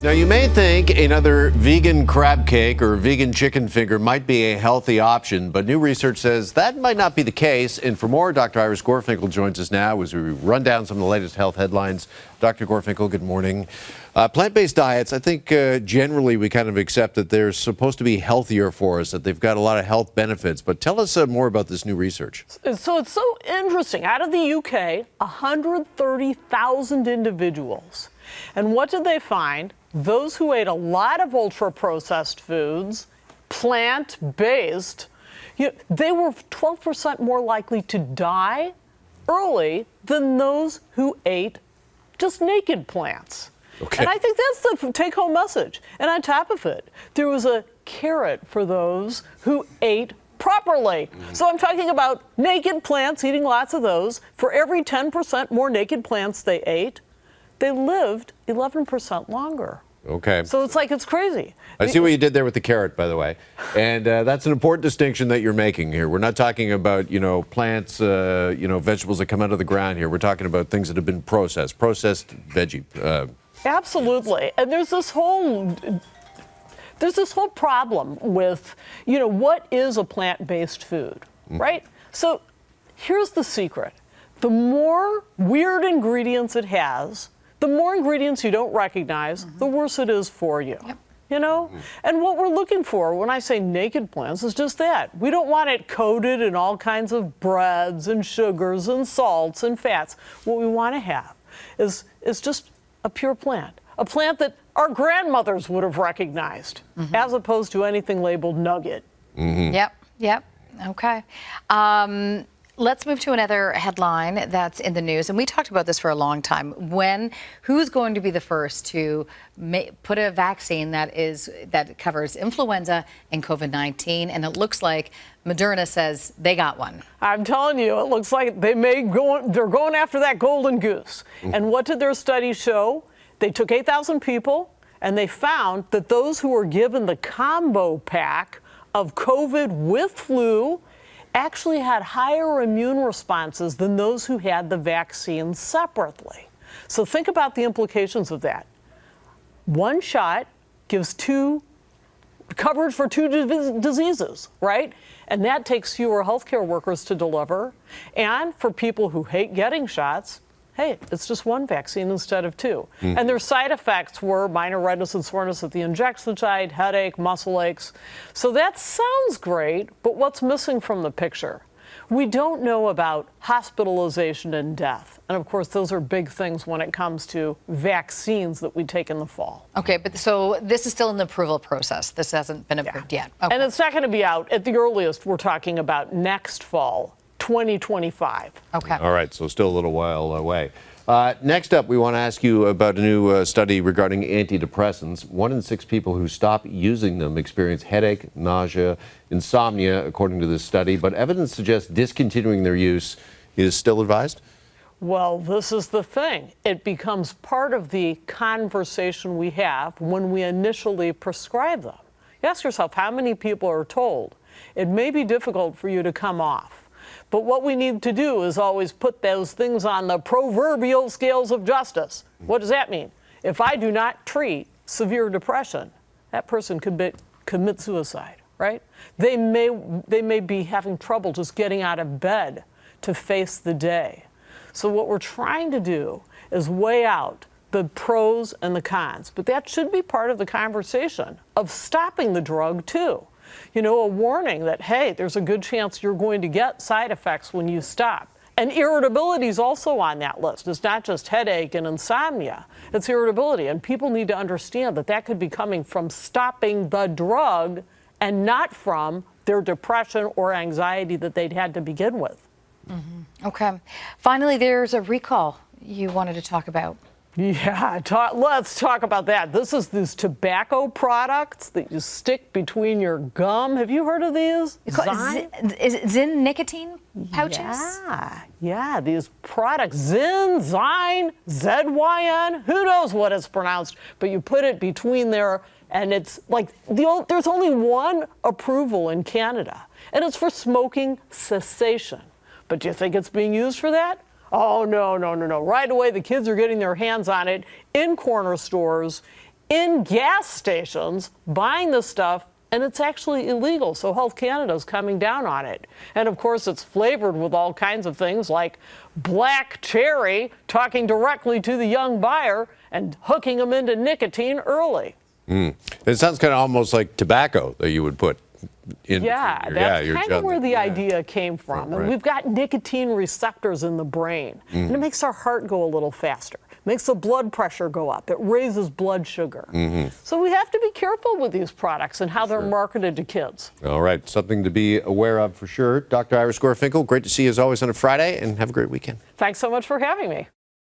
Now, you may think another vegan crab cake or vegan chicken finger might be a healthy option, but new research says that might not be the case. And for more, Dr. Iris Gorfinkel joins us now as we run down some of the latest health headlines. Dr. Gorfinkel, good morning. Plant-based diets, I think generally we kind of accept that they're supposed to be healthier for us, that they've got a lot of health benefits. But tell us more about this new research. So it's so interesting. Out of the UK, 130,000 individuals. And what did they find? Those who ate a lot of ultra-processed foods, plant-based, they were 12% more likely to die early than those who ate just naked plants. Okay. And I think that's the take-home message. And on top of it, there was a carrot for those who ate properly. So I'm talking about naked plants, eating lots of those. For every 10% more naked plants they ate, they lived 11% longer. Okay. So it's crazy. I see what you did there with the carrot, by the way. And that's an important distinction that you're making here. We're not talking about, plants, vegetables that come out of the ground here. We're talking about things that have been processed veggie. Absolutely. And there's this whole problem with, what is a plant-based food, right? So here's the secret. The more weird ingredients it has, the more ingredients you don't recognize, the worse it is for you. Yep. And what we're looking for when I say naked plants is just that. We don't want it coated in all kinds of breads and sugars and salts and fats. What we want to have is just a pure plant, a plant that our grandmothers would have recognized, as opposed to anything labeled nugget. Yep. Okay. Let's move to another headline that's in the news, and we talked about this for a long time. Who's going to be the first to put a vaccine that covers influenza and COVID-19? And it looks like Moderna says they got one. I'm telling you, it looks like they're going after that golden goose. And what did their study show? They took 8,000 people, and they found that those who were given the combo pack of COVID with flu actually had higher immune responses than those who had the vaccine separately. So think about the implications of that. One shot gives coverage for two diseases, right? And that takes fewer healthcare workers to deliver. And for people who hate getting shots, hey, it's just one vaccine instead of two. And their side effects were minor redness and soreness at the injection site, headache, muscle aches. So that sounds great, but what's missing from the picture? We don't know about hospitalization and death. And of course, those are big things when it comes to vaccines that we take in the fall. Okay, but so this is still in the approval process. This hasn't been approved yet. Okay. And it's not going to be out at the earliest. We're talking about next fall. 2025. Okay. All right, so still a little while away. Next up, we want to ask you about a new study regarding antidepressants. 1 in 6 people who stop using them experience headache, nausea, insomnia, according to this study. But evidence suggests discontinuing their use is still advised? Well, this is the thing. It becomes part of the conversation we have when we initially prescribe them. You ask yourself, how many people are told it may be difficult for you to come off? But what we need to do is always put those things on the proverbial scales of justice. What does that mean? If I do not treat severe depression, that person could commit suicide, right? They may be having trouble just getting out of bed to face the day. So what we're trying to do is weigh out the pros and the cons. But that should be part of the conversation of stopping the drug, too. A warning that, hey, there's a good chance you're going to get side effects when you stop. And irritability is also on that list. It's not just headache and insomnia. It's irritability. And people need to understand that could be coming from stopping the drug and not from their depression or anxiety that they'd had to begin with. Okay. Finally, there's a recall you wanted to talk about. Yeah, let's talk about that. This is these tobacco products that you stick between your gum. Have you heard of these? Zyn nicotine pouches? Yeah, these products, Zyn, Zyne, ZYN, who knows what it's pronounced, but you put it between there, and it's like, there's only one approval in Canada, and it's for smoking cessation. But do you think it's being used for that? Oh, no. Right away, the kids are getting their hands on it in corner stores, in gas stations buying this stuff, and it's actually illegal. So Health Canada is coming down on it. And of course, it's flavored with all kinds of things like black cherry, talking directly to the young buyer and hooking them into nicotine early. It sounds kind of almost like tobacco that you would put in. Yeah, that's kind of where the idea came from. And we've got nicotine receptors in the brain. And it makes our heart go a little faster. Makes the blood pressure go up. It raises blood sugar. So we have to be careful with these products and how they're marketed to kids. All right, something to be aware of for sure. Dr. Iris Gorfinkel, great to see you as always on a Friday, and have a great weekend. Thanks so much for having me.